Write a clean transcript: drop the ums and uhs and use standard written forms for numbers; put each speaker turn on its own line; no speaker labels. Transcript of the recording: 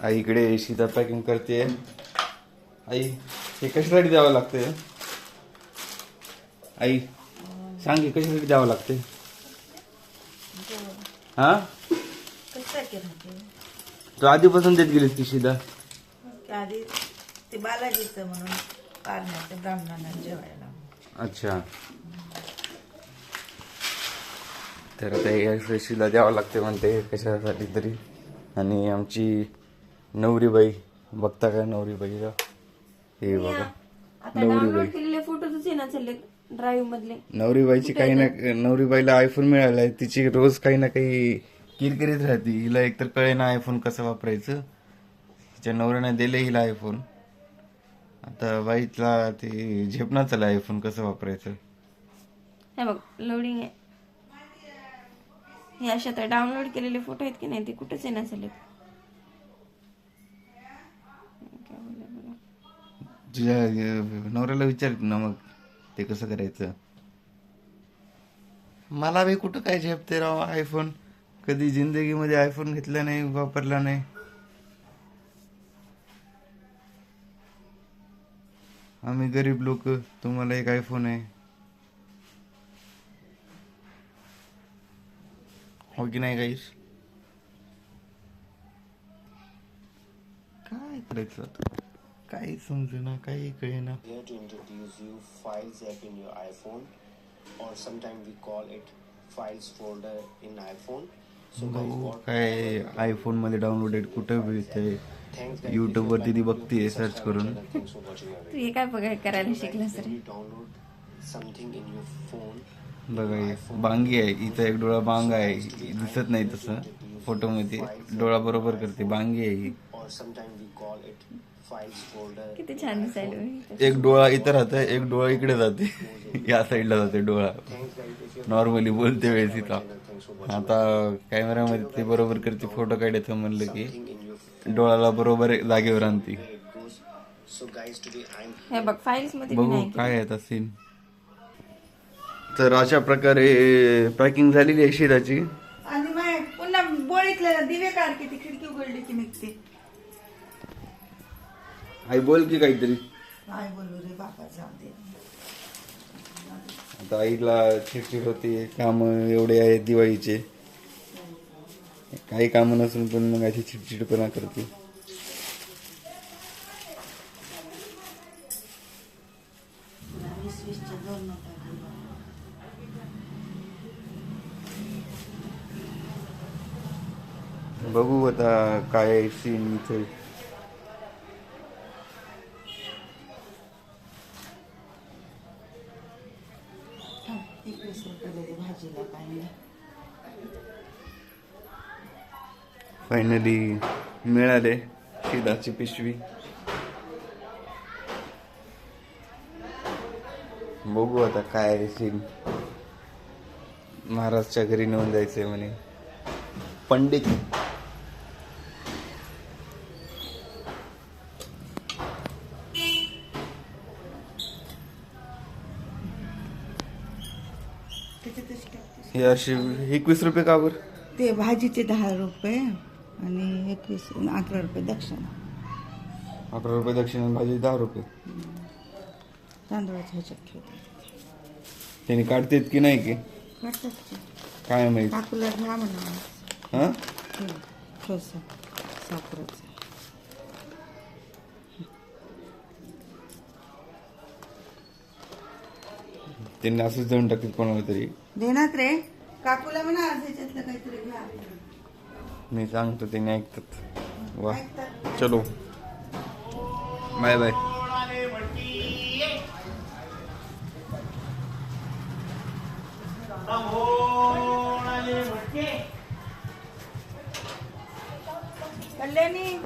आई इकडे शीता पॅकिंग करते. आई हे कशासाठी द्यावं लागते? आई सांग हे कशासाठी द्यावं लागते? हा तू आधीपासून देत गेलीस की शीता?
आधी ते बालाजीचं म्हणून पारण्याच्या ब्राह्मणांना जेवायला. अच्छा.
तर आता या शीला द्यावं लागते म्हणते कशासाठी तरी. आणि आमची नवरीबाई बघता का? नवरीबाईला हे बघा, नवरीबाई
फोटोच आहे ना चालले ड्राईव्ह मधले.
नवरीबाईची काही ना, नवरीबाईला आयफोन मिळालाय. तिची रोज काही ना काही किरकिरीत राहते. हिला एकतर कळे ना आयफोन कसं वापरायचं. तिच्या नवऱ्याने दिले हिला आयफोन. आता बाईला ते झेपणार चाललं आयफोन कसं वापरायचं.
हे बघ लोडिंग आहे. हे अशा तर डाउनलोड केलेले फोटो आहेत की नाही ते कुठेच आहे ना चालले.
तुझ्या नवऱ्याला विचार ना मग ते कसं करायचं. मला बी कुठं काय झेपते राव आयफोन. कधी जिंदगीमध्ये आयफोन घेतला नाही, वापरला नाही. आम्ही गरीब लोक, तुम्हाला एक आयफोन आहे. हो की नाही गाईस? काय करायचं आता? काही समजेना, काही कळेना.
Here to introduce you Files app in your iPhone, or sometimes we call it Files folder in iPhone. So guys, what
काय आयफोन मध्ये डाउनलोडेड कुठं मिळतंय?
thanks guys.
युट्यूब वरती ती बघतीये सर्च करून.
Thanks for watching our
Tu
video.
हे काय बघाय करायला
So guys,
शिकलास
when
ray?
you download something in your phone,
बघा हे बांगी आहे. इथं एक डोळा बांग आहे, दिसत नाही तसं फोटो मध्ये. डोळा बरोबर करते. बांगी आहे ही.
or sometimes we call it Files folder.
किती छान दिसायला.
एक डोळा इथं राहतं, एक डोळा इकडे जाते. या साईडला जाते डोळा
Thanks guys. If you
normally बोलते वेळेस इथं.
thanks for watching
आता कॅमेरामध्ये ते बरोबर करते. फोटो काढायचं म्हणलं की
something in your
डोळाला बरोबर जागेवर आणते.
where it goes. So guys, today I'm
हे बघ फाईल्स मध्ये मी
बघू
नाही
काय आहे आता सीन. तर अशा प्रकारे पॅकिंग झालेली आहे शीताची.
आणि मग पुन्हा बोळीतल्या दिवे काढ की ती खिडकी उघडली की निघते.
आई बोल की काहीतरी.
काय बोलू रे बाबा, जाऊ दे.
आता आईला चिडचिड होते. काम एवढे आहेत दिवाळीचे, काही काम नसून पण मग अशी चिडचिडपणा करते. बघू आता काय सीन इथे.
भाजीला पाहिजे.
फायनली मिळाले शीताची पिशवी. बघू आता काय सीन. महाराजच्या घरी नेऊन जायचंय म्हणे पंडित. हे अशी 21 रुपये का बरं?
ते भाजीचे 10 रुपये आणि 11 रुपये दक्षिणा.
11 रुपये दक्षिणा, भाजी 10 रुपये.
तांदूळाच्या ह्याच्यात ठेवतात.
त्याने काढतेत की नाही की
काढतात की.
काय माहित.
काकूला घ्या म्हणा.
हा
ठोसा साखरेचा.
त्यांनी असंच देऊन टाकतील कोणाला तरी.
देणार रे काकूला म्हणा ह्याच्यातलं काहीतरी घ्या.
मी सांगतो त्यांनी ऐकतात. वा
ऐकतात.
चलो बाय बाय.
कल्याणी